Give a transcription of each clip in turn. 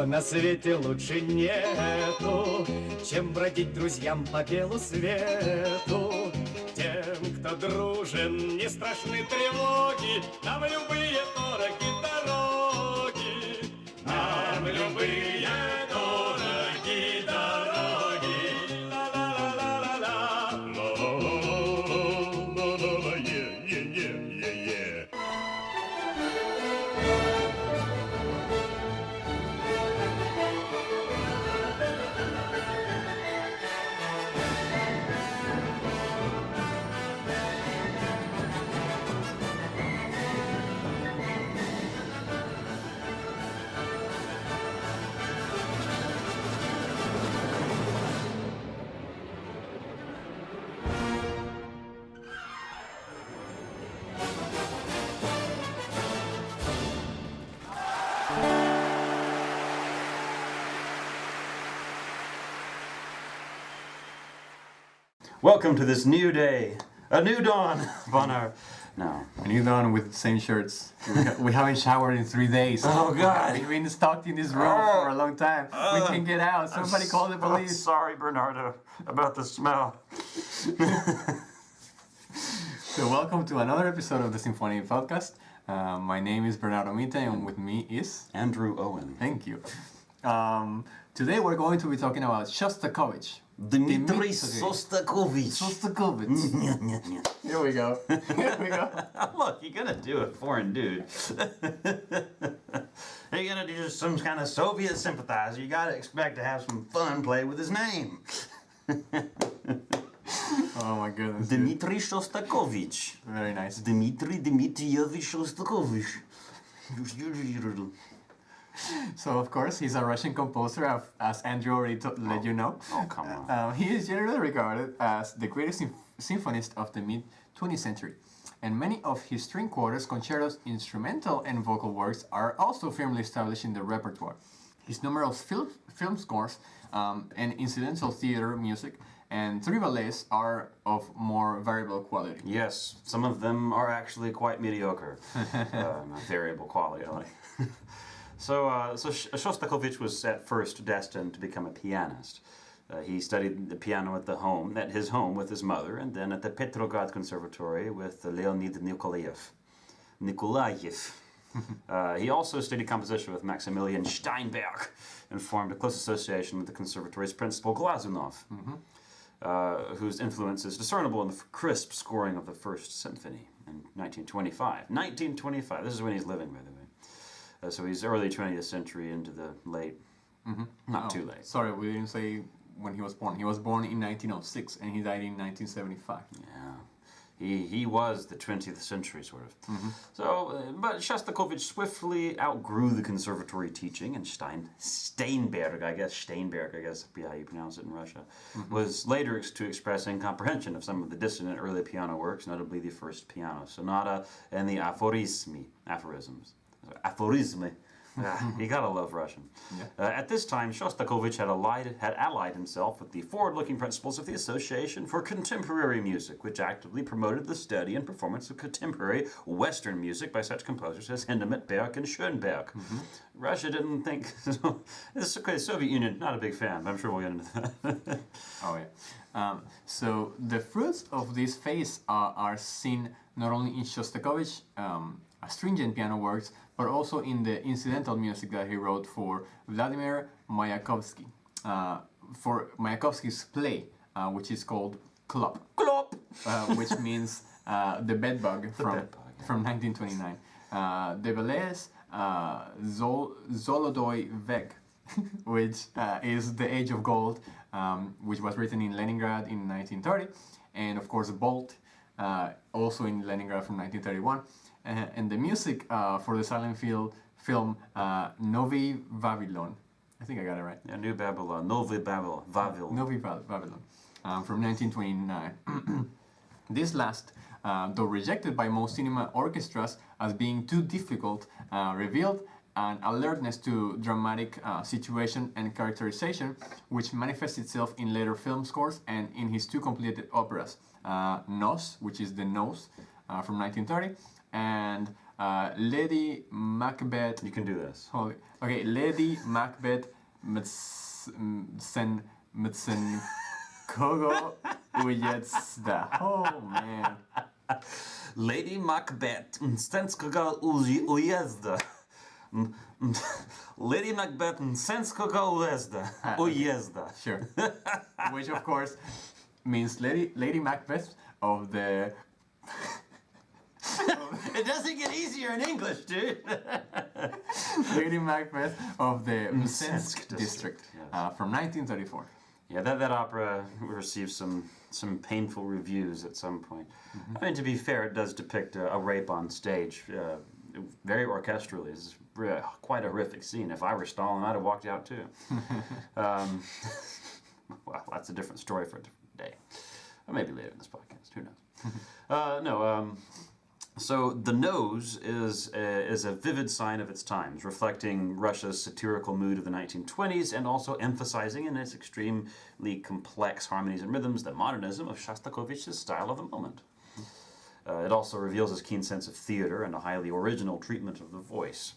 ничего на свете лучше нету, чем бродить друзьям по белу свету. Тем, кто дружен, не страшны тревоги, нам любые дороги дороги, нам любые дороги дороги. Ла-ла-ла-ла-ла-ла, ла-ла-ла-ла-ла-ла, е-е-е-е-е. Welcome to this new day, a new dawn on our... No. A new dawn with the same shirts. We haven't showered in 3 days. Oh, God. We've been stuck in this room for a long time. We can't get out. Somebody call the police. Sorry, Bernardo, about the smell. So welcome to another episode of the Symphony podcast. My name is Bernardo Miethe, and with me is... Andrew Owen. Thank you. Today we're going to be talking about Shostakovich. Dmitri Shostakovich. Shostakovich. Here we go. Here we go. Look, you're gonna do a foreign dude. You're gonna do some kind of Soviet sympathizer. You gotta expect to have some fun play with his name. Oh my goodness. Dmitri Shostakovich. Very nice. Dmitri Dmitrievich Shostakovich. So, of course, he's a Russian composer, as Andrew already let you know. Oh, come on. He is generally regarded as the greatest symphonist of the mid-20th century. And many of his string quartets, concertos, instrumental and vocal works are also firmly established in the repertoire. His numerous film scores and incidental theater music and 3 ballets are of more variable quality. Yes, some of them are actually quite mediocre. Variable quality, I like. So Shostakovich was at first destined to become a pianist. He studied the piano at his home with his mother, and then at the Petrograd Conservatory with Leonid Nikolaev. He also studied composition with Maximilian Steinberg and formed a close association with the conservatory's principal Glazunov, whose influence is discernible in the crisp scoring of the First Symphony in 1925. 1925, this is when he's living, by the way. So he's early 20th century into the late, not too late. Sorry, we didn't say when he was born. He was born in 1906 and he died in 1975. Yeah, he was the 20th century, sort of. So, but Shostakovich swiftly outgrew the conservatory teaching, and Steinberg, I guess be how you pronounce it in Russia, was later to express incomprehension of some of the dissonant early piano works, notably the first piano sonata and the aphorisms. Aphorisme. You gotta love Russian. Yeah. At this time, Shostakovich had allied himself with the forward-looking principles of the Association for Contemporary Music, which actively promoted the study and performance of contemporary Western music by such composers as Hindemith, Berg, and Schoenberg. Russia didn't think... It's okay, Soviet Union, not a big fan, but I'm sure we'll get into that. Oh, yeah. So the fruits of this phase are seen not only in Shostakovich, stringent piano works, but also in the incidental music that he wrote for Vladimir Mayakovsky, for Mayakovsky's play, which is called Klop, which means the bedbug from 1929. The ballets Zolodoy Vek, which is The Age of Gold, which was written in Leningrad in 1930, and of course Bolt, also in Leningrad from 1931. And the music for the silent film Novi Vavilon. I think I got it right. Yeah, New Babylon, Novi Babylon, Novi Vavilon, from 1929. This last, though rejected by most cinema orchestras as being too difficult, revealed an alertness to dramatic situation and characterization, which manifests itself in later film scores and in his 2 completed operas, Nos, which is The Nose, from 1930, and Lady Macbeth. You can do this. Holy. Okay, Lady Macbeth Kogo Ujezda. Oh man. Lady Macbeth Stenskoga Ujezda. Lady Macbeth Stenskoga Ujezda. Sure. Which of course means Lady Macbeth of the. It doesn't get easier in English, dude. Lady Macbeth of the Msensk district yes. from 1934. Yeah, that opera received some painful reviews at some point. I mean, to be fair, it does depict a rape on stage, very orchestrally. It's quite a horrific scene. If I were Stalin, I'd have walked out too. Well, that's a different story for a different day. Or maybe later in this podcast. Who knows? So the nose is a vivid sign of its times, reflecting Russia's satirical mood of the 1920s and also emphasizing in its extremely complex harmonies and rhythms the modernism of Shostakovich's style of the moment. It also reveals his keen sense of theater and a highly original treatment of the voice.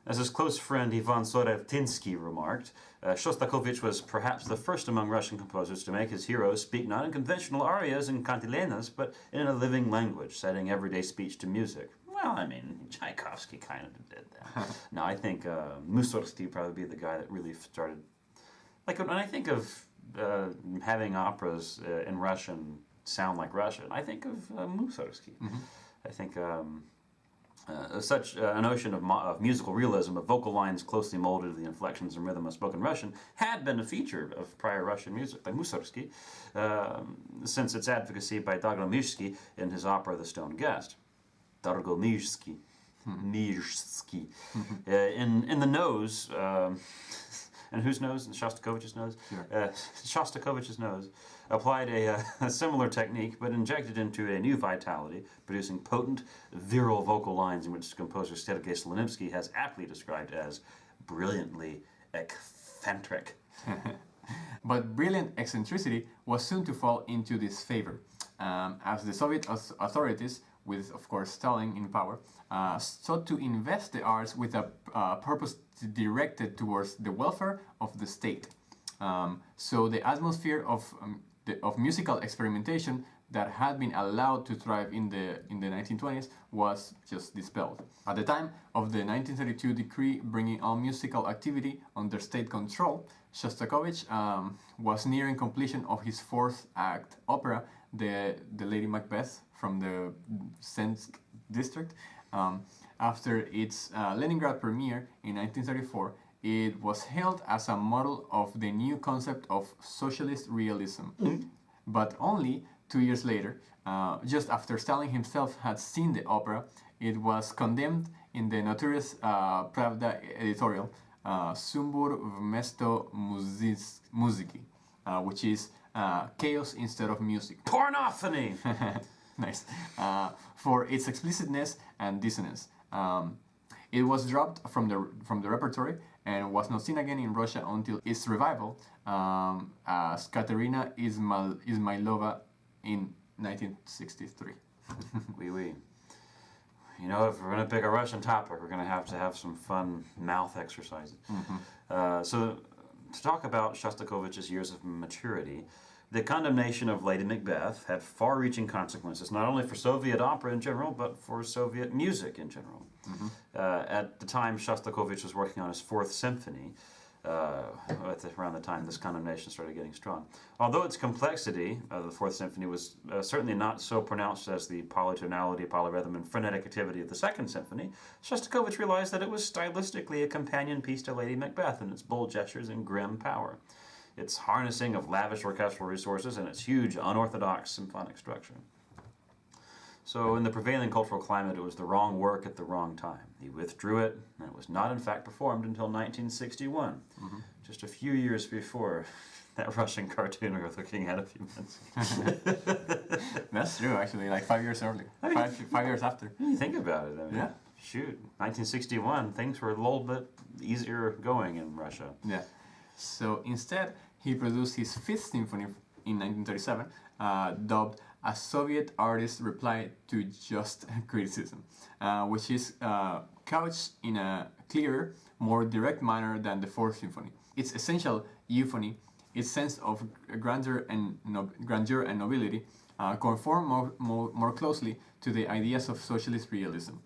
As his close friend Ivan Sorevtinsky remarked, Shostakovich was perhaps the first among Russian composers to make his heroes speak not in conventional arias and cantilenas, but in a living language, setting everyday speech to music. Well, I mean, Tchaikovsky kind of did that. No, I think Mussorgsky would probably be the guy that really started... Like, when I think of having operas in Russian sound like Russian, I think of Mussorgsky. I think... such a notion of musical realism, of vocal lines closely molded to the inflections and rhythm of spoken Russian, had been a feature of prior Russian music, like Mussorgsky, since its advocacy by Dargomishsky in his opera The Stone Guest. Dargomishsky. In the nose, and whose nose? Shostakovich's nose? Sure. Shostakovich's nose applied a similar technique, but injected into a new vitality, producing potent, virile vocal lines in which composer Sergei Slonimsky has aptly described as brilliantly eccentric. But brilliant eccentricity was soon to fall into disfavor, as the Soviet authorities, with of course Stalin in power, sought to invest the arts with a purpose directed towards the welfare of the state. So the atmosphere of musical experimentation that had been allowed to thrive in the 1920s was just dispelled. At the time of the 1932 decree bringing all musical activity under state control, Shostakovich was nearing completion of his fourth act opera, the Lady Macbeth from the Msensk district. After its Leningrad premiere in 1934, it was hailed as a model of the new concept of socialist realism. But only 2 years later, just after Stalin himself had seen the opera, it was condemned in the notorious Pravda editorial, Sumbur vmesto muziki, which is chaos instead of music. Pornophony! Nice. For its explicitness and dissonance. It was dropped from the repertory and was not seen again in Russia until its revival as Katerina Izmailova in 1963. Oui. You know, if we're going to pick a Russian topic, we're going to have some fun mouth exercises. So, to talk about Shostakovich's years of maturity, the condemnation of Lady Macbeth had far-reaching consequences, not only for Soviet opera in general, but for Soviet music in general. At the time, Shostakovich was working on his fourth symphony, around the time this condemnation started getting strong. Although its complexity of the fourth symphony was certainly not so pronounced as the polytonality, polyrhythm, and frenetic activity of the second symphony, Shostakovich realized that it was stylistically a companion piece to Lady Macbeth in its bold gestures and grim power, its harnessing of lavish orchestral resources, and its huge, unorthodox symphonic structure. So in the prevailing cultural climate, it was the wrong work at the wrong time. He withdrew it, and it was not in fact performed until 1961, just a few years before that Russian cartoon we were looking at a few minutes ago. That's true, actually, like 5 years early. I mean, five years after. You think about it, I mean, yeah. Shoot, 1961, things were a little bit easier going in Russia. Yeah. So instead, he produced his fifth symphony in 1937, dubbed a Soviet artist's reply to just criticism, which is couched in a clearer, more direct manner than the Fourth Symphony. Its essential euphony, its sense of grandeur and nobility, conform more closely to the ideas of socialist realism.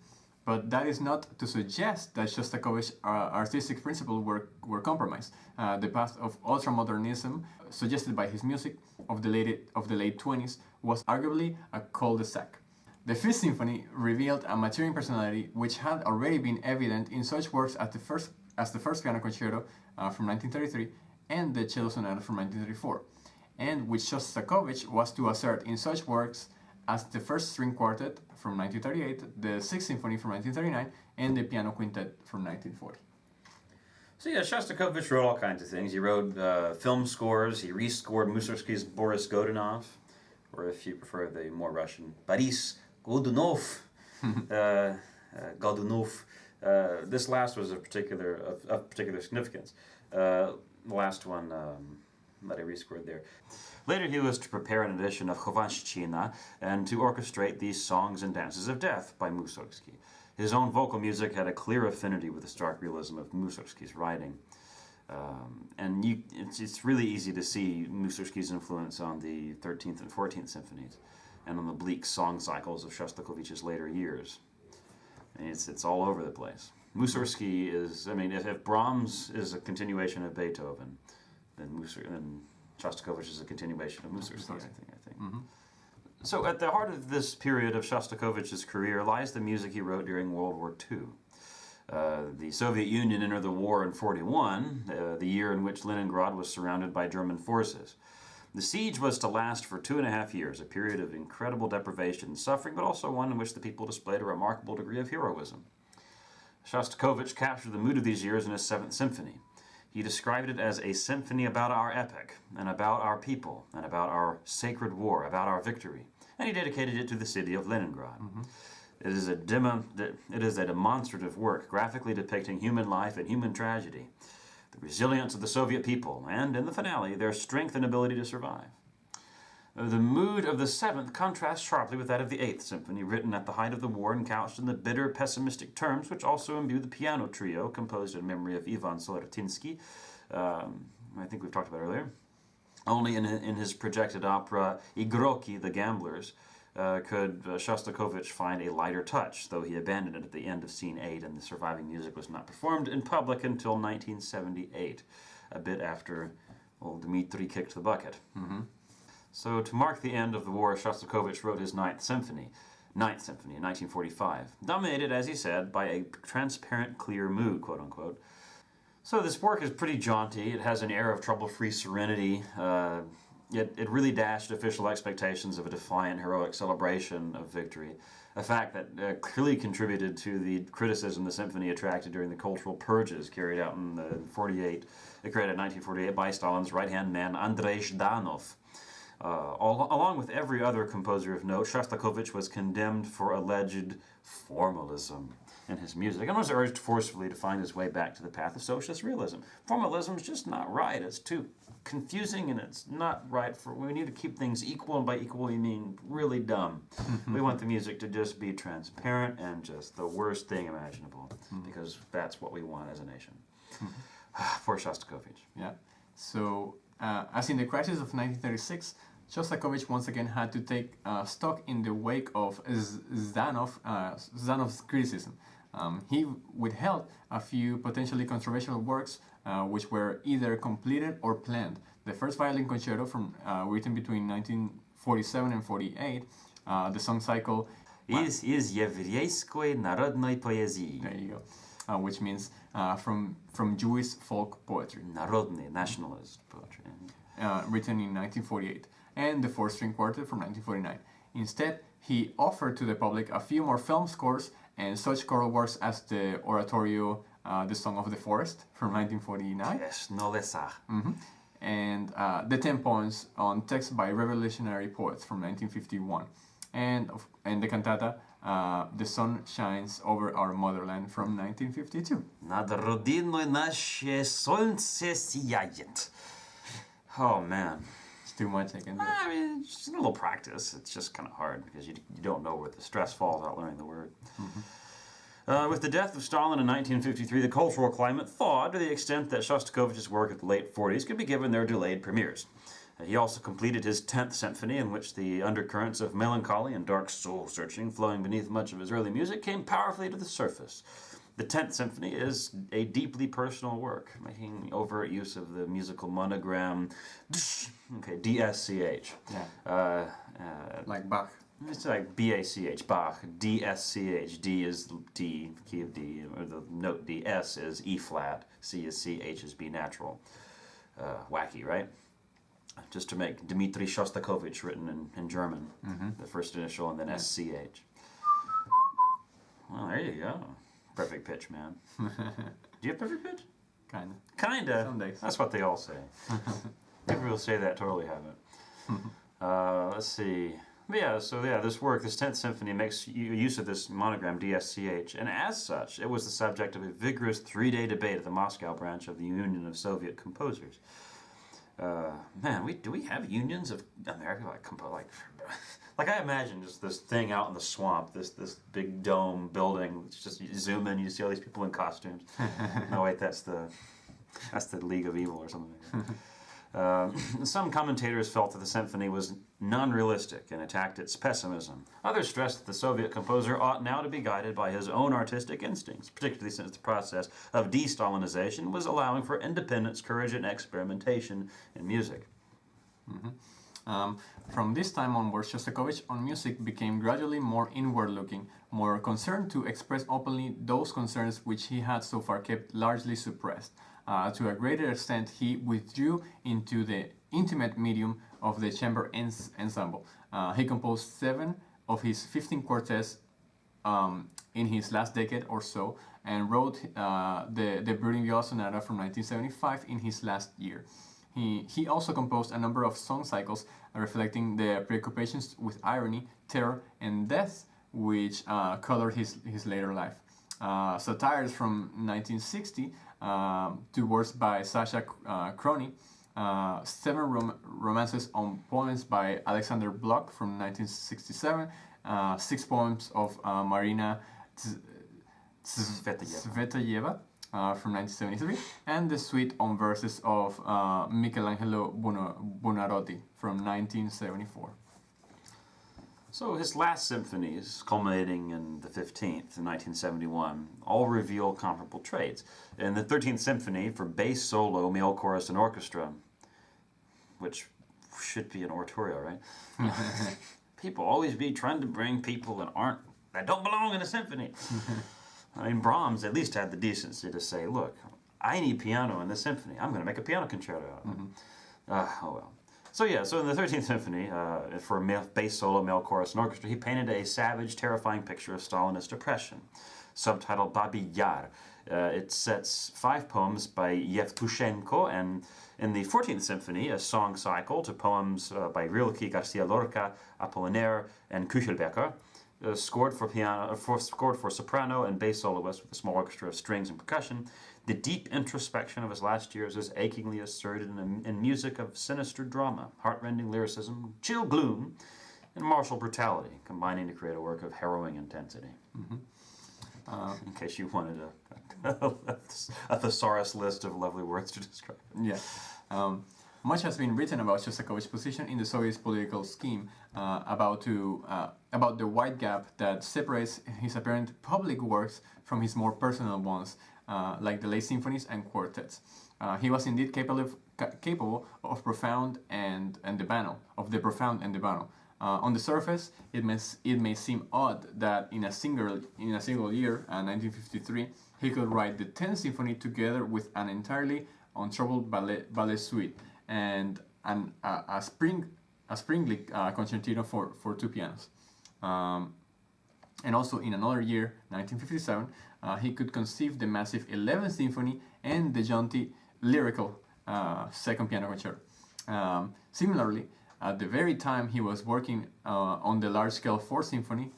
But that is not to suggest that Shostakovich's artistic principles were compromised. The path of ultramodernism, suggested by his music of the late 20s, was arguably a cul-de-sac. The Fifth Symphony revealed a maturing personality which had already been evident in such works as the First Piano Concerto from 1933 and the Cello Sonata from 1934, and which Shostakovich was to assert in such works as the First String Quartet from 1938, the Sixth Symphony from 1939, and the Piano Quintet from 1940. So yeah, Shostakovich wrote all kinds of things. He wrote film scores, he rescored Mussorgsky's Boris Godunov, or if you prefer the more Russian, Boris Godunov. This last was of particular significance. The last one that I rescored there. Later he was to prepare an edition of Chovanshchina and to orchestrate these songs and dances of death by Mussorgsky. His own vocal music had a clear affinity with the stark realism of Mussorgsky's writing. It's really easy to see Mussorgsky's influence on the 13th and 14th symphonies and on the bleak song cycles of Shostakovich's later years. It's all over the place. Mussorgsky is, if Brahms is a continuation of Beethoven, then Shostakovich is a continuation of Mussorgsky, I think. Mm-hmm. So at the heart of this period of Shostakovich's career lies the music he wrote during World War II. The Soviet Union entered the war in 1941, the year in which Leningrad was surrounded by German forces. The siege was to last for 2.5 years, a period of incredible deprivation and suffering, but also one in which the people displayed a remarkable degree of heroism. Shostakovich captured the mood of these years in his Seventh Symphony. He described it as a symphony about our epic, and about our people, and about our sacred war, about our victory. And he dedicated it to the city of Leningrad. Mm-hmm. It is a demonstrative work, graphically depicting human life and human tragedy, the resilience of the Soviet people, and, in the finale, their strength and ability to survive. The mood of the Seventh contrasts sharply with that of the Eighth Symphony, written at the height of the war and couched in the bitter, pessimistic terms which also imbue the piano trio, composed in memory of Ivan Sorotinsky, I think we've talked about earlier. Only in his projected opera Igroki, the Gamblers, could Shostakovich find a lighter touch, though he abandoned it at the end of Scene 8, and the surviving music was not performed in public until 1978, a bit after old Dmitri kicked the bucket. Mm-hmm. So, to mark the end of the war, Shostakovich wrote his Ninth Symphony in 1945, dominated, as he said, by a transparent, clear mood, quote-unquote. So this work is pretty jaunty. It has an air of trouble-free serenity. It really dashed official expectations of a defiant, heroic celebration of victory, a fact that clearly contributed to the criticism the symphony attracted during the cultural purges carried out in 1948 by Stalin's right-hand man, Andrei Zhdanov. Along with every other composer of note, Shostakovich was condemned for alleged formalism in his music and was urged forcefully to find his way back to the path of socialist realism. Formalism is just not right. It's too confusing and it's not right. We need to keep things equal, and by equal we mean really dumb. We want the music to just be transparent and just the worst thing imaginable, because that's what we want as a nation. Poor Shostakovich. Yeah. So, as in the crisis of 1936, Shostakovich once again had to take stock in the wake of Zhdanov's criticism. He withheld a few potentially controversial works which were either completed or planned. The first violin concerto, written between 1947 and 48, the song cycle is еврейской народной поэзии. There you go. Which means from Jewish folk poetry. Народный, nationalist poetry. Written in 1948, and the Fourth String Quartet from 1949. Instead, he offered to the public a few more film scores and such choral works as the oratorio The Song of the Forest from 1949. Yes, no lesa. Mm-hmm. And the 10 poems on text by revolutionary poets from 1951. And the cantata The Sun Shines Over Our Motherland from 1952. Над родиной нашей солнце сияет. Oh man, too much I can do. I mean, just a little practice. It's just kind of hard because you don't know where the stress falls out learning the word. With the death of Stalin in 1953, the cultural climate thawed to the extent that Shostakovich's work of the late 40s could be given their delayed premieres. He also completed his 10th symphony, in which the undercurrents of melancholy and dark soul-searching flowing beneath much of his early music came powerfully to the surface. The 10th Symphony is a deeply personal work, making overt use of the musical monogram DSCH. Yeah. Like Bach. It's like BACH, Bach. DSCH. D is D, key of D, or the note D. S is E flat. C is C. H is B natural. Wacky, right? Just to make Dmitri Shostakovich written in German, the first initial, and then SCH. Well, there you go. Perfect pitch, man. Do you have perfect pitch? Kinda. Kinda. Some days. That's what they all say. People who say that totally haven't. Let's see. But yeah, this work, this 10th Symphony, makes use of this monogram DSCH, and as such, it was the subject of a vigorous 3-day debate at the Moscow branch of the Union of Soviet Composers. Man, do we have unions of America like I imagine just this thing out in the swamp, this big dome building. It's just you zoom in, you see all these people in costumes. No, wait, that's the League of Evil or something. Some commentators felt that the symphony was non-realistic and attacked its pessimism. Others stressed that the Soviet composer ought now to be guided by his own artistic instincts, particularly since the process of de-Stalinization was allowing for independence, courage, and experimentation in music. From this time onwards, Shostakovich on music became gradually more inward-looking, more concerned to express openly those concerns which he had so far kept largely suppressed. To a greater extent, he withdrew into the intimate medium of the chamber ensemble. He composed 7 of his 15 quartets in his last decade or so, and wrote the Brooding Viola Sonata from 1975 in his last year. He also composed a number of song cycles reflecting the preoccupations with irony, terror, and death which colored his later life. Satires from 1960, two works by Sasha Krony, 7 romances on poems by Alexander Bloch from 1967, 6 poems of Marina Tsvetaeva from 1973, and the suite on verses of Michelangelo Buonarroti from 1974. So his last symphonies, culminating in the 15th in 1971, all reveal comparable traits. In the 13th Symphony, for bass solo, male chorus, and orchestra, which should be an oratorio, right? People always be trying to bring people that don't belong in a symphony. I mean, Brahms at least had the decency to say, look, I need piano in this symphony. I'm going to make a piano concerto out of it. Oh well. So in the 13th Symphony, for bass solo, male chorus, and orchestra, he painted a savage, terrifying picture of Stalinist oppression, subtitled Babi Yar. It sets 5 poems by Yevtushenko, and in the 14th Symphony, a song cycle to poems by Rilke, Garcia Lorca, Apollinaire, and Küchelbecker, scored for soprano and bass soloist with a small orchestra of strings and percussion. The deep introspection of his last years is achingly asserted in music of sinister drama, heartrending lyricism, chill gloom, and martial brutality, combining to create a work of harrowing intensity. In case you wanted a thesaurus list of lovely words to describe it. Yeah. Much has been written about Shostakovich's position in the Soviet political scheme, about the wide gap that separates his apparent public works from his more personal ones, like the late symphonies and quartets. He was indeed capable of profound and the banal, on the surface, it may seem odd that in a single year, 1953, he could write the 10th Symphony together with an entirely untroubled ballet suite and a springly concertino for 2 pianos. And also in another year, 1957, he could conceive the massive 11th Symphony and the jaunty lyrical 2nd piano concerto. Similarly, at the very time he was working on the large-scale 4th Symphony,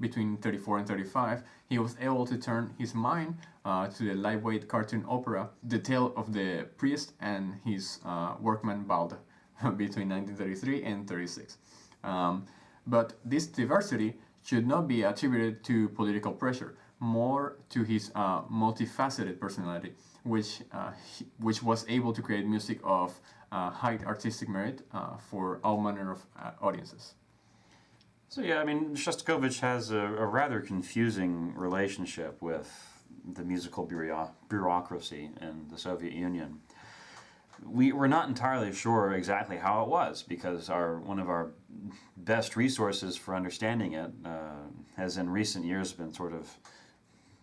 between 34 and 35, he was able to turn his mind to the lightweight cartoon opera, The Tale of the Priest and his workman Balder, between 1933 and 36. But this diversity should not be attributed to political pressure, more to his multifaceted personality, which was able to create music of high artistic merit for all manner of audiences. So yeah, I mean, Shostakovich has a rather confusing relationship with the musical bureaucracy in the Soviet Union. We're not entirely sure exactly how it was, because one of our best resources for understanding it has in recent years been sort of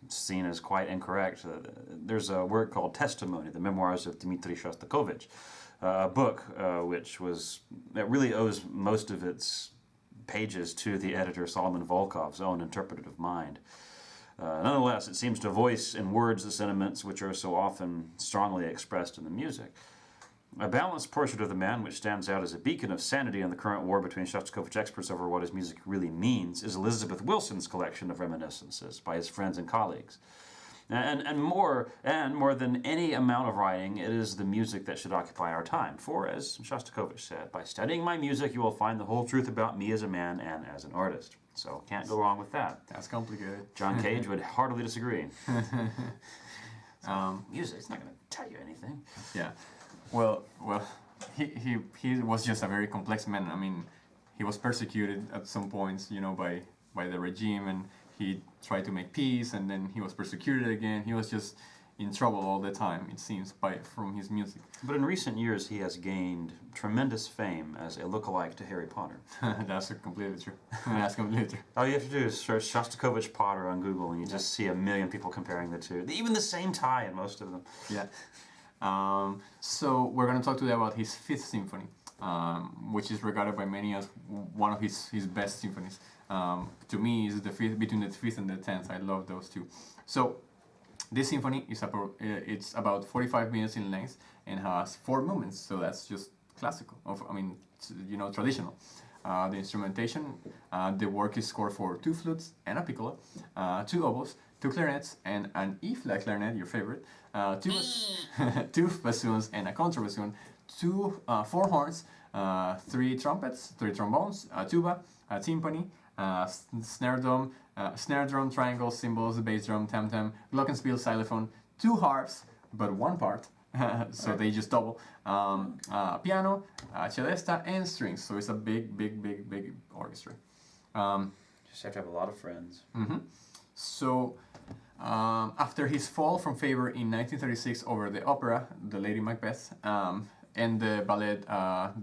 seen as quite incorrect. There's a work called Testimony, the Memoirs of Dmitri Shostakovich, a book that really owes most of its pages to the editor Solomon Volkov's own interpretative mind. Nonetheless, it seems to voice in words the sentiments which are so often strongly expressed in the music. A balanced portrait of the man, which stands out as a beacon of sanity in the current war between Shostakovich experts over what his music really means, is Elizabeth Wilson's collection of reminiscences by his friends and colleagues. And more than any amount of writing, it is the music that should occupy our time. For, as Shostakovich said, by studying my music, you will find the whole truth about me as a man and as an artist. So can't go wrong with that. That's complicated. John Cage would heartily disagree. Music's not going to tell you anything. Yeah. Well, he was just a very complex man. I mean, he was persecuted at some points, by the regime, and he tried to make peace, and then he was persecuted again. He was just in trouble all the time, it seems, from his music. But in recent years, he has gained tremendous fame as a lookalike to Harry Potter. That's completely true. That's completely true. All you have to do is search Shostakovich Potter on Google, and you just see a million people comparing the two. Even the same tie in most of them. Yeah. So we're going to talk today about his Fifth Symphony, which is regarded by many as one of his best symphonies. To me, is the fifth, between the fifth and the 10th. I love those two. So this symphony is it's about 45 minutes in length and has 4 movements. So that's just classical. Traditional. The instrumentation, the work is scored for 2 flutes and a piccolo, 2 oboes, 2 clarinets, and an E-flat clarinet, your favorite, 2 bassoons and a contrabassoon, 4 horns, 3 trumpets, 3 trombones, a tuba, a timpani, snare drum, triangle, cymbals, bass drum, tam-tam, glockenspiel, xylophone, 2 harps, but 1 part, so they just double, piano, celesta, and strings. So it's a big orchestra. Just have to have a lot of friends. Mm-hmm. So after his fall from favor in 1936 over the opera, The Lady Macbeth, and the ballet,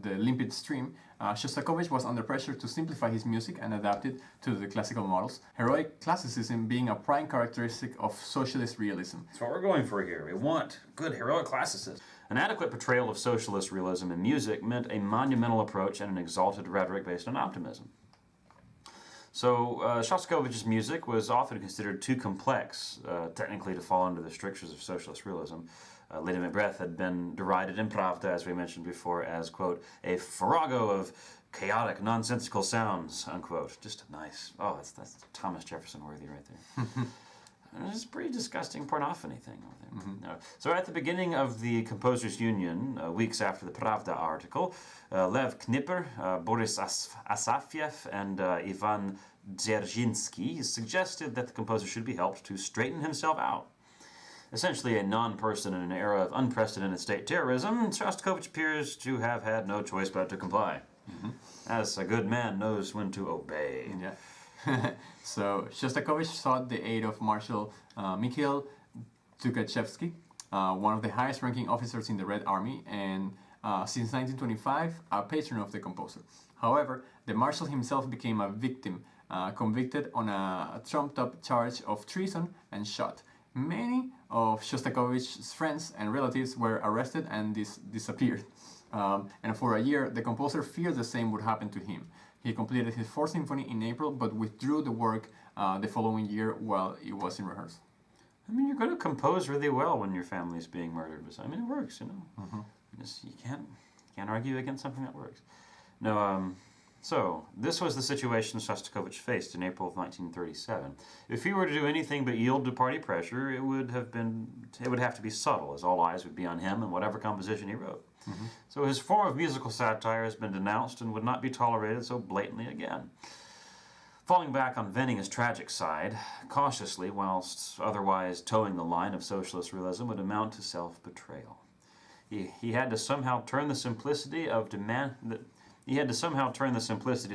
The Limpid Stream, Shostakovich was under pressure to simplify his music and adapt it to the classical models, heroic classicism being a prime characteristic of socialist realism. That's what we're going for here. We want good heroic classicism. An adequate portrayal of socialist realism in music meant a monumental approach and an exalted rhetoric based on optimism. So Shostakovich's music was often considered too complex, technically, to fall under the strictures of socialist realism. Lady Macbeth had been derided in Pravda, as we mentioned before, as, quote, a farrago of chaotic, nonsensical sounds, unquote. Just a nice, that's Thomas Jefferson worthy right there. It's a pretty disgusting pornophony thing over there. Mm-hmm. So at the beginning of the Composers' Union, weeks after the Pravda article, Lev Knipper, Boris Asafiev, and Ivan Dzerzhinsky suggested that the composer should be helped to straighten himself out. Essentially a non-person in an era of unprecedented state terrorism, Shostakovich appears to have had no choice but to comply. Mm-hmm. As a good man knows when to obey. Yeah. So Shostakovich sought the aid of Marshal Mikhail Tukhachevsky, one of the highest-ranking officers in the Red Army, and since 1925, a patron of the composer. However, the Marshal himself became a victim, convicted on a trumped-up charge of treason and shot. Many of Shostakovich's friends and relatives were arrested and disappeared. And for a year, the composer feared the same would happen to him. He completed his 4th symphony in April, but withdrew the work the following year while it was in rehearsal. I mean, you're going to compose really well when your family's being murdered. I mean, it works, you know. Mm-hmm. You can't argue against something that works. No, So, this was the situation Shostakovich faced in April of 1937. If he were to do anything but yield to party pressure, it would have to be subtle, as all eyes would be on him and whatever composition he wrote. So his form of musical satire has been denounced and would not be tolerated so blatantly again. Falling back on venting his tragic side, cautiously, whilst otherwise towing the line of socialist realism, would amount to self-betrayal. He had to somehow turn the simplicity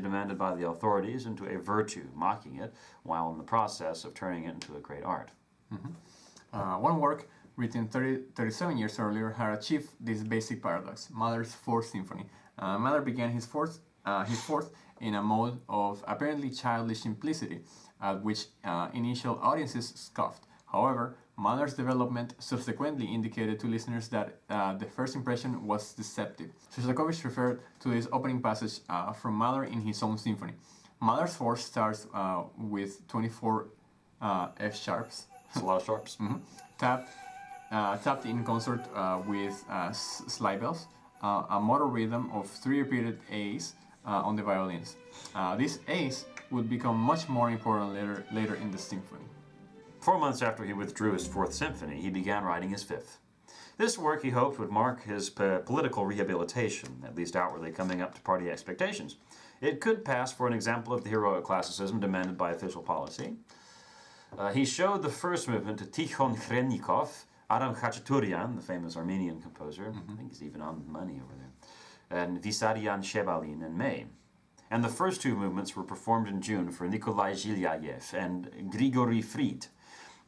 demanded by the authorities into a virtue, mocking it, while in the process of turning it into a great art. One work, written 37 years earlier, had achieved this basic paradox, Mahler's Fourth Symphony. Mahler began his fourth in a mode of apparently childish simplicity, at which initial audiences scoffed. However, Mahler's development subsequently indicated to listeners that the first impression was deceptive. Shostakovich referred to this opening passage from Mahler in his own symphony. Mahler's fourth starts with 24 F sharps. That's a lot of sharps. Tapped in concert with slide bells, a motor rhythm of 3 repeated A's on the violins. These A's would become much more important later in the symphony. 4 months after he withdrew his Fourth Symphony, he began writing his Fifth. This work, he hoped, would mark his political rehabilitation, at least outwardly coming up to party expectations. It could pass for an example of the heroic classicism demanded by official policy. He showed the first movement to Tikhon Khrennikov, Adam Khachaturian, the famous Armenian composer, I think he's even on money over there, and Vissarion Shebalin in May. And the first two movements were performed in June for Nikolai Zhilyayev and Grigory Fried.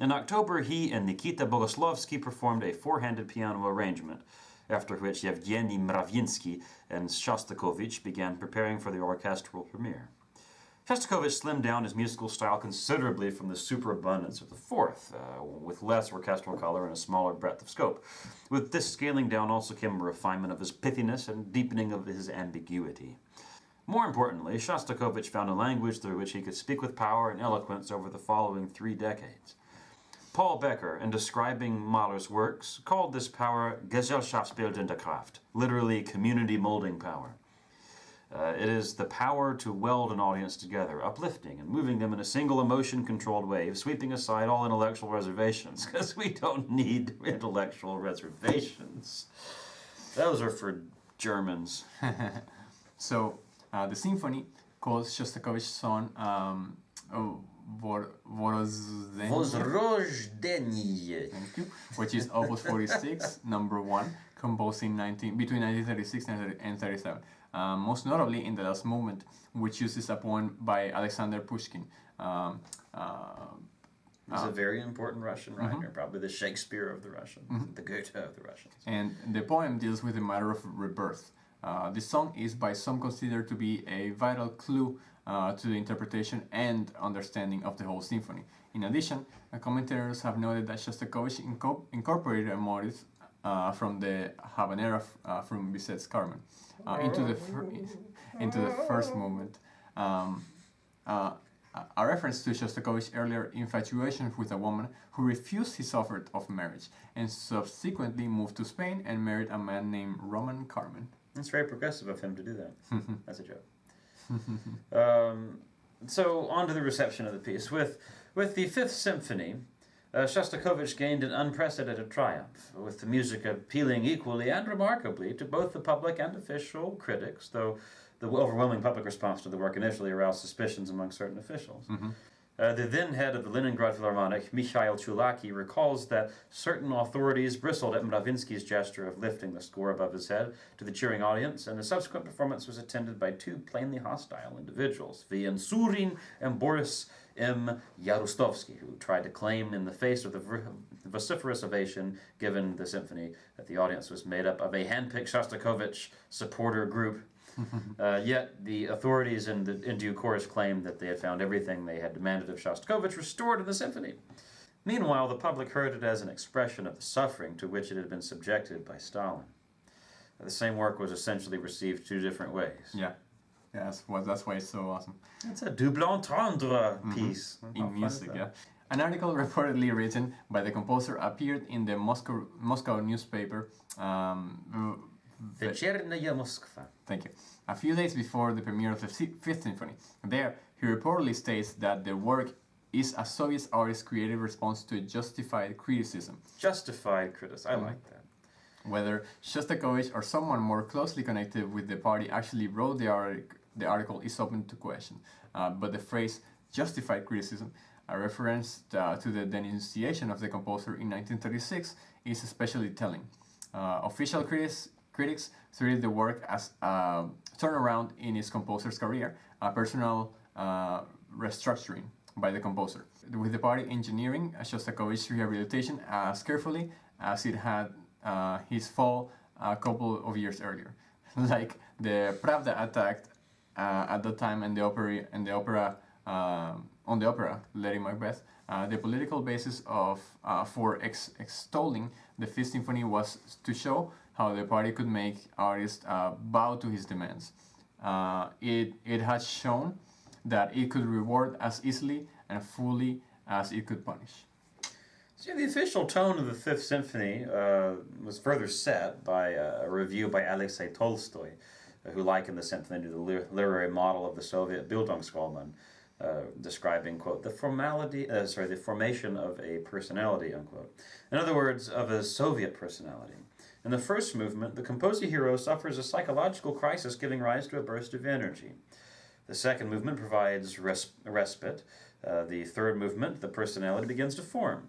In October, he and Nikita Bogoslovsky performed a four-handed piano arrangement, after which Yevgeny Mravinsky and Shostakovich began preparing for the orchestral premiere. Shostakovich slimmed down his musical style considerably from the superabundance of the Fourth, with less orchestral color and a smaller breadth of scope. With this scaling down also came a refinement of his pithiness and deepening of his ambiguity. More importantly, Shostakovich found a language through which he could speak with power and eloquence over the following 3 decades. Paul Becker, in describing Mahler's works, called this power Gesellschaftsbildende Kraft, literally community molding power. It is the power to weld an audience together, uplifting and moving them in a single emotion-controlled way, sweeping aside all intellectual reservations, because we don't need intellectual reservations. Those are for Germans. So, the symphony, called Shostakovich's son Возрождение. Thank you, which is Opus 46, number 1, composed in between 1936 and 37. Most notably in the last movement, which uses a poem by Alexander Pushkin. He's a very important Russian writer, probably the Shakespeare of the Russians, the Goethe of the Russians. And the poem deals with the matter of rebirth. This song is by some considered to be a vital clue to the interpretation and understanding of the whole symphony. In addition, commentators have noted that Shostakovich incorporated a motif from the habanera from Bizet's Carmen into the first movement. A reference to Shostakovich's earlier infatuation with a woman who refused his offer of marriage and subsequently moved to Spain and married a man named Roman Carmen. It's very progressive of him to do that. That's a joke. So, on to the reception of the piece. With the Fifth Symphony, Shostakovich gained an unprecedented triumph, with the music appealing equally and remarkably to both the public and official critics, though the overwhelming public response to the work initially aroused suspicions among certain officials. The then head of the Leningrad Philharmonic, Mikhail Chulaki, recalls that certain authorities bristled at Mravinsky's gesture of lifting the score above his head to the cheering audience, and the subsequent performance was attended by 2 plainly hostile individuals, Vian Surin and Boris M. Yarostovsky, who tried to claim in the face of the vociferous ovation given the symphony that the audience was made up of a hand-picked Shostakovich supporter group. Yet the authorities in due course claimed that they had found everything they had demanded of Shostakovich restored in the symphony. Meanwhile, the public heard it as an expression of the suffering to which it had been subjected by Stalin. The same work was essentially received 2 different ways. Yeah, that's why it's so awesome. It's a double entendre piece. In music, yeah. An article reportedly written by the composer appeared in the Moscow newspaper Вечерняя Moskva. Thank you. A few days before the premiere of the Fifth Symphony. There, he reportedly states that the work is a Soviet artist's creative response to a justified criticism. Justified criticism. I like that. Whether Shostakovich or someone more closely connected with the party actually wrote the article is open to question. But the phrase justified criticism, a reference to the denunciation of the composer in 1936, is especially telling. Official critics treated the work as a turnaround in his composer's career, a personal restructuring by the composer, with the party engineering Shostakovich's rehabilitation as carefully as it had his fall a couple of years earlier. Like the Pravda attack at that time and the opera on the opera Lady Macbeth, the political basis for extolling the Fifth Symphony was to show how the party could make artists bow to his demands. It has shown that it could reward as easily and fully as it could punish. So the official tone of the Fifth Symphony was further set by a review by Alexei Tolstoy, who likened the symphony to the literary model of the Soviet Bildungsroman, describing, quote, the formation of a personality, unquote. In other words, of a Soviet personality. In the first movement, the composer hero suffers a psychological crisis giving rise to a burst of energy. The second movement provides respite. The third movement, the personality begins to form.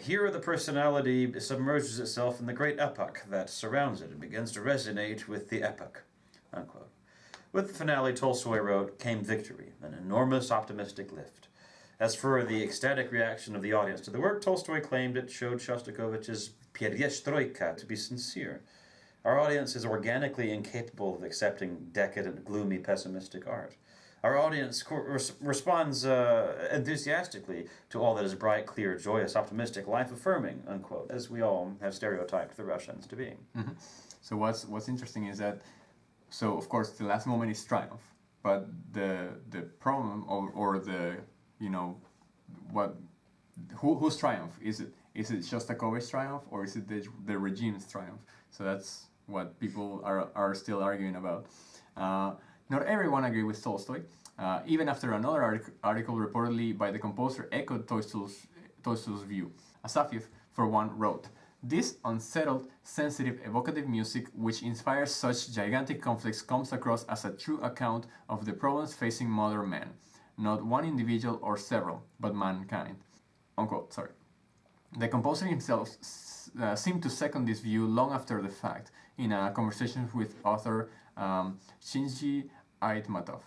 Here the personality submerges itself in the great epoch that surrounds it and begins to resonate with the epoch, unquote. With the finale, Tolstoy wrote, came victory, an enormous optimistic lift. As for the ecstatic reaction of the audience to the work, Tolstoy claimed it showed Shostakovich's perestroika to be sincere. Our audience is organically incapable of accepting decadent, gloomy, pessimistic art. Our audience responds enthusiastically to all that is bright, clear, joyous, optimistic, life-affirming, unquote, as we all have stereotyped the Russians to be. Mm-hmm. So what's interesting is that, so of course the last moment is triumph, but the problem or the, you know, whose triumph is it? Is it Shostakovich's triumph or is it the regime's triumph? So that's what people are still arguing about. Not everyone agreed with Tolstoy, even after another article reportedly by the composer echoed Tolstoy's view. Asafiev, for one, wrote, this unsettled, sensitive, evocative music which inspires such gigantic conflicts comes across as a true account of the problems facing modern man, not one individual or several, but mankind. Unquote, sorry. The composer himself seemed to second this view long after the fact, in a conversation with author Shinji Aitmatov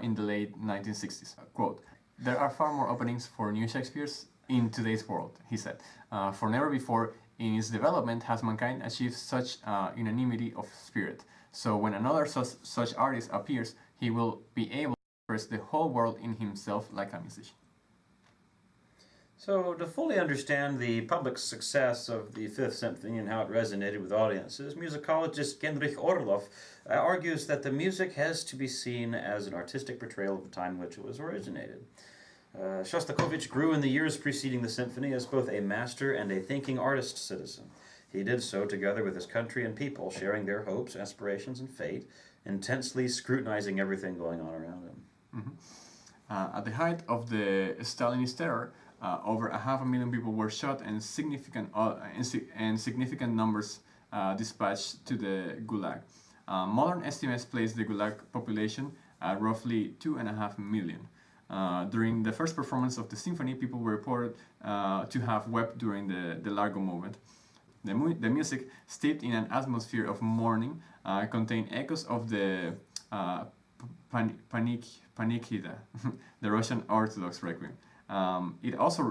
in the late 1960s. Quote, there are far more openings for new Shakespeares in today's world, he said. For never before in its development has mankind achieved such unanimity of spirit. So when another such artist appears, he will be able to express the whole world in himself like a musician. So, to fully understand the public success of the Fifth Symphony and how it resonated with audiences, musicologist Gendrich Orlov argues that the music has to be seen as an artistic portrayal of the time in which it was originated. Shostakovich grew in the years preceding the symphony as both a master and a thinking artist citizen. He did so together with his country and people, sharing their hopes, aspirations, and fate, intensely scrutinizing everything going on around him. Mm-hmm. At the height of the Stalinist terror, over 500,000 people were shot and significant numbers dispatched to the Gulag. Modern estimates place the Gulag population at roughly 2.5 million. During the first performance of the symphony, people were reported to have wept during the Largo movement. The music, steeped in an atmosphere of mourning, contained echoes of the Panikhida, the Russian Orthodox Requiem. It also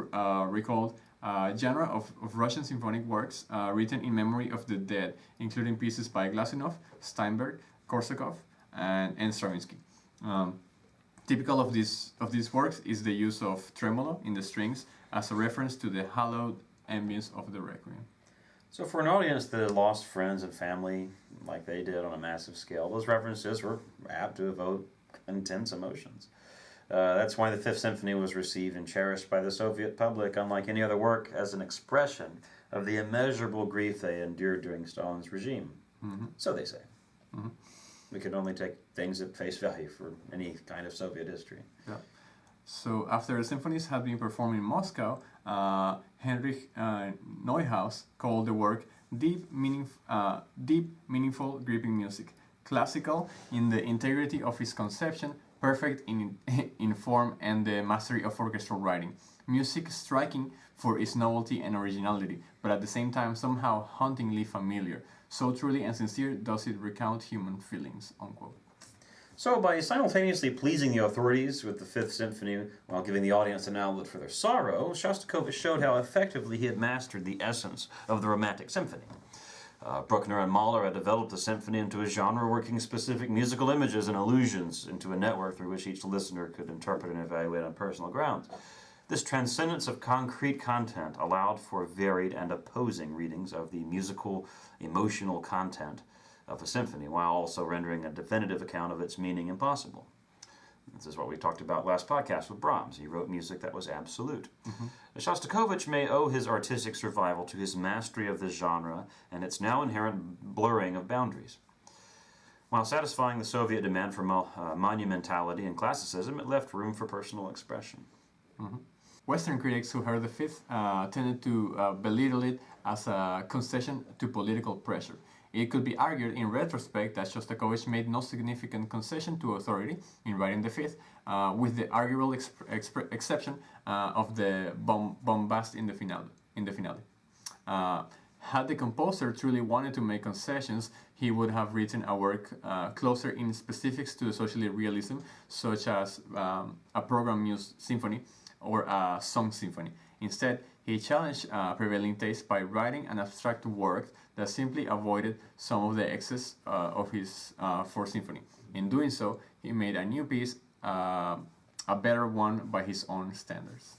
recalled a genre of Russian symphonic works written in memory of the dead, including pieces by Glazunov, Steinberg, Korsakov, and Stravinsky. Typical of these works is the use of tremolo in the strings as a reference to the hallowed ambience of the Requiem. So for an audience that had lost friends and family like they did on a massive scale, those references were apt to evoke intense emotions. That's why the Fifth Symphony was received and cherished by the Soviet public, unlike any other work, as an expression of the immeasurable grief they endured during Stalin's regime. So they say. We can only take things at face value for any kind of Soviet history. Yeah. So after the symphonies had been performed in Moscow, Heinrich Neuhaus called the work deep, meaningful, gripping music, classical in the integrity of its conception, perfect in form and the mastery of orchestral writing, music striking for its novelty and originality, but at the same time somehow hauntingly familiar. So truly and sincere does it recount human feelings, unquote. So, by simultaneously pleasing the authorities with the Fifth Symphony while giving the audience an outlet for their sorrow, Shostakovich showed how effectively he had mastered the essence of the Romantic Symphony. Bruckner and Mahler had developed the symphony into a genre working specific musical images and allusions into a network through which each listener could interpret and evaluate on personal grounds. This transcendence of concrete content allowed for varied and opposing readings of the musical, emotional content of a symphony, while also rendering a definitive account of its meaning impossible. This is what we talked about last podcast with Brahms. He wrote music that was absolute. Shostakovich may owe his artistic survival to his mastery of this genre and its now inherent blurring of boundaries. While satisfying the Soviet demand for monumentality and classicism, it left room for personal expression. Western critics who heard the Fifth tended to belittle it as a concession to political pressure. It could be argued in retrospect that Shostakovich made no significant concession to authority in writing the Fifth, with the arguable exception of the bombast in the finale. Had the composer truly wanted to make concessions, he would have written a work closer in specifics to the socially realism, such as a program muse symphony or a song symphony. Instead, he challenged prevailing taste by writing an abstract work that simply avoided some of the excess of his Fourth Symphony. In doing so, he made a new piece, a better one by his own standards.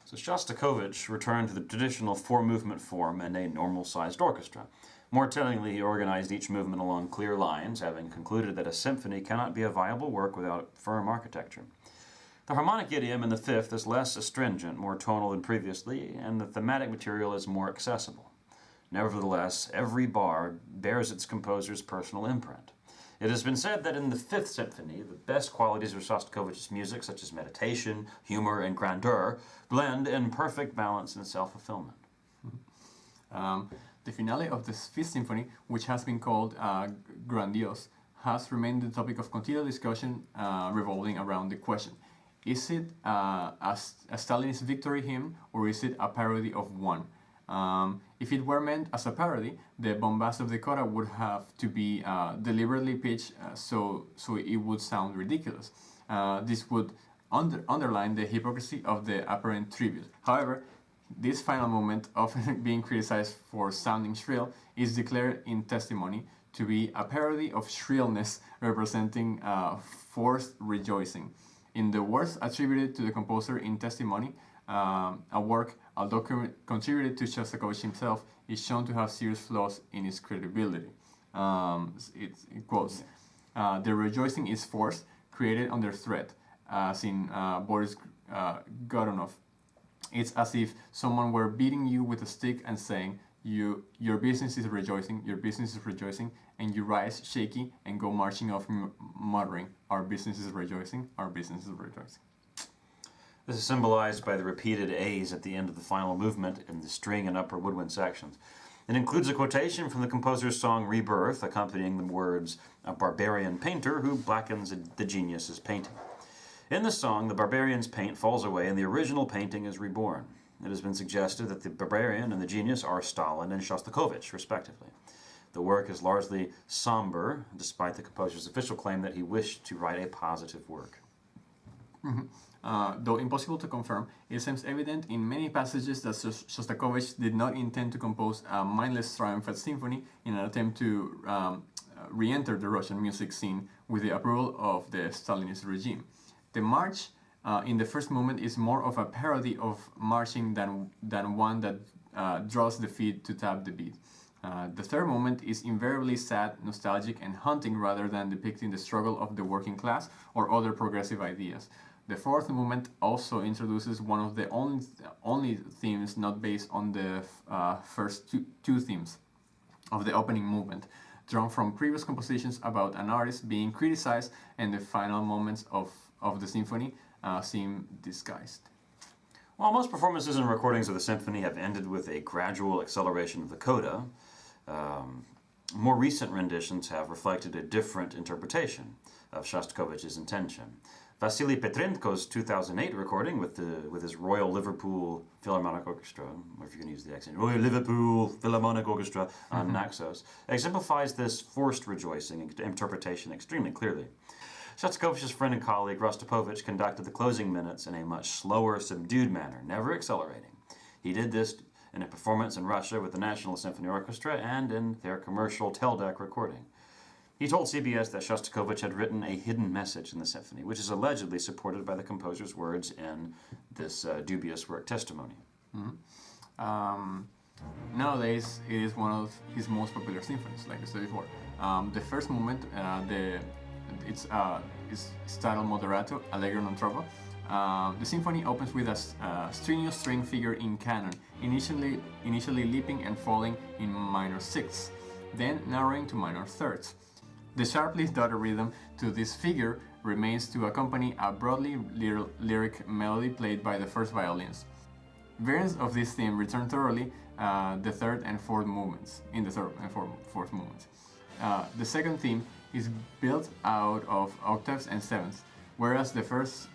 So Shostakovich returned to the traditional four-movement form and a normal-sized orchestra. More tellingly, he organized each movement along clear lines, having concluded that a symphony cannot be a viable work without firm architecture. The harmonic idiom in the Fifth is less astringent, more tonal than previously, and the thematic material is more accessible. Nevertheless, every bar bears its composer's personal imprint. It has been said that in the Fifth Symphony, the best qualities of Shostakovich's music, such as meditation, humor, and grandeur, blend in perfect balance and self-fulfillment. The finale of the Fifth Symphony, which has been called grandiose, has remained the topic of continual discussion revolving around the question: is it a Stalinist victory hymn, or is it a parody of one? If it were meant as a parody, the bombast of the coda would have to be deliberately pitched so it would sound ridiculous. This would underline the hypocrisy of the apparent tribute. However, this final moment, often being criticized for sounding shrill, is declared in testimony to be a parody of shrillness representing forced rejoicing. In the words attributed to the composer in testimony, a work, although contributed to Shostakovich himself, is shown to have serious flaws in its credibility. It quotes, "The rejoicing is forced, created under threat," as in Boris Godunov. It's as if someone were beating you with a stick and saying, your business is rejoicing, your business is rejoicing, and you rise shaky and go marching off muttering, our business is rejoicing, our business is rejoicing. This is symbolized by the repeated A's at the end of the final movement in the string and upper woodwind sections. It includes a quotation from the composer's song Rebirth, accompanying the words, "A barbarian painter who blackens the genius's painting." In the song, the barbarian's paint falls away and the original painting is reborn. It has been suggested that the barbarian and the genius are Stalin and Shostakovich, respectively. The work is largely somber, despite the composer's official claim that he wished to write a positive work. Though impossible to confirm, it seems evident in many passages that Shostakovich did not intend to compose a mindless triumphant symphony in an attempt to re-enter the Russian music scene with the approval of the Stalinist regime. The march in the first movement is more of a parody of marching than one that draws the feet to tap the beat. The third movement is invariably sad, nostalgic, and haunting rather than depicting the struggle of the working class or other progressive ideas. The fourth movement also introduces one of the only themes not based on the first two themes of the opening movement. drawn from previous compositions about an artist being criticized, and the final moments of the symphony seem disguised. While most performances and recordings of the symphony have ended with a gradual acceleration of the coda, more recent renditions have reflected a different interpretation of Shostakovich's intention. Vasily Petrenko's 2008 recording with his Royal Liverpool Philharmonic Orchestra, or if you can use the accent, Royal Liverpool Philharmonic Orchestra on Naxos, exemplifies this forced rejoicing interpretation extremely clearly. Shostakovich's friend and colleague Rostropovich conducted the closing minutes in a much slower, subdued manner, never accelerating. He did this in a performance in Russia with the National Symphony Orchestra and in their commercial Teldec recording. He told CBS that Shostakovich had written a hidden message in the symphony, which is allegedly supported by the composer's words in this dubious work testimony. Nowadays, it is one of his most popular symphonies, like I said before. The first movement, it's titled Moderato, Allegro non troppo. The symphony opens with a strenuous string figure in canon, initially leaping and falling in minor sixths, then narrowing to minor thirds. The sharply dotted rhythm to this figure remains to accompany a broadly lyric melody played by the first violins. Variants of this theme return thoroughly the third and fourth movements. The second theme is built out of octaves and sevenths, whereas the first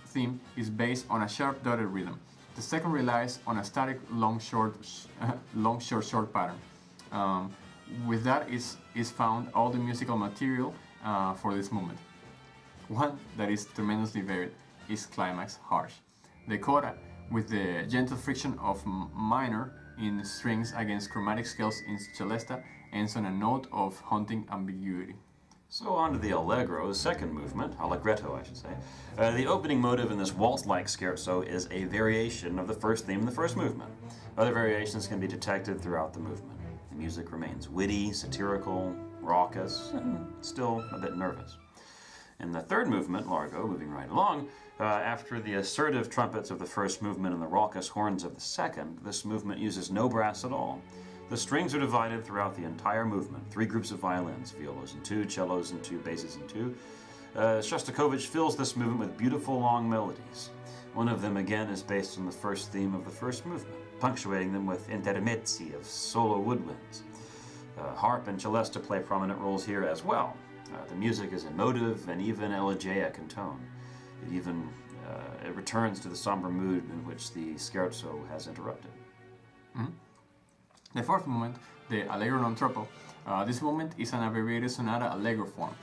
theme is based on a sharp dotted rhythm. The second relies on a static long-short pattern. With that is found all the musical material for this movement. One that is tremendously varied is climax harsh. The coda, with the gentle friction of minor in strings against chromatic scales in celesta, ends on a note of haunting ambiguity. So on to the Allegro, the second movement, Allegretto I should say. The opening motive in this waltz-like scherzo is a variation of the first theme in the first movement. Other variations can be detected throughout the movement. The music remains witty, satirical, raucous, and still a bit nervous. In the third movement, Largo, moving right along, after the assertive trumpets of the first movement and the raucous horns of the second, this movement uses no brass at all. The strings are divided throughout the entire movement. 3 groups of violins, violas in 2, cellos in 2, basses in 2. Shostakovich fills this movement with beautiful long melodies. One of them again is based on the first theme of the first movement, punctuating them with intermezzi of solo woodwinds. Harp and celesta play prominent roles here as well. The music is emotive and even elegiac in tone. It returns to the somber mood in which the scherzo has interrupted. The fourth movement, the Allegro non troppo, this movement is an abbreviated sonata allegro form.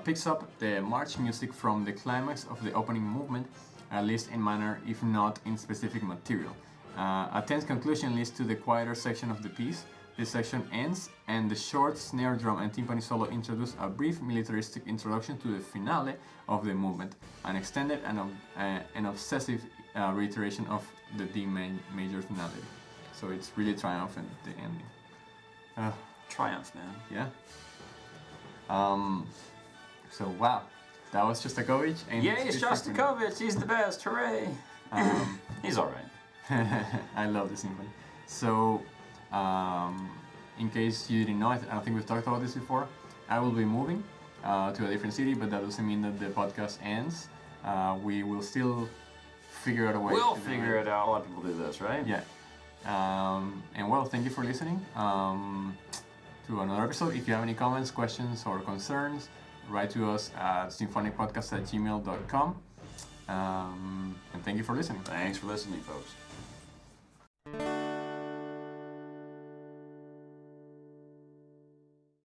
Picks up the march music from the climax of the opening movement, at least in manner if not in specific material. A tense conclusion leads to the quieter section of the piece. This section ends, and the short snare drum and timpani solo introduce a brief militaristic introduction to the finale of the movement, an extended and obsessive reiteration of the D major tonality. So it's really triumphant, the ending. Triumph, man. Yeah. So wow, that was Shostakovich. And Yay, Shostakovich! He's the best! Hooray! He's all right. I love the symphony. So, in case you didn't know, I don't think we've talked about this before. I will be moving to a different city, but that doesn't mean that the podcast ends. We will still figure out a way. We'll figure it out. A lot of people do this, right? Yeah. And well, thank you for listening to another episode. If you have any comments, questions, or concerns, write to us at symphonicpodcast@gmail.com. And thank you for listening. Thanks for listening, folks.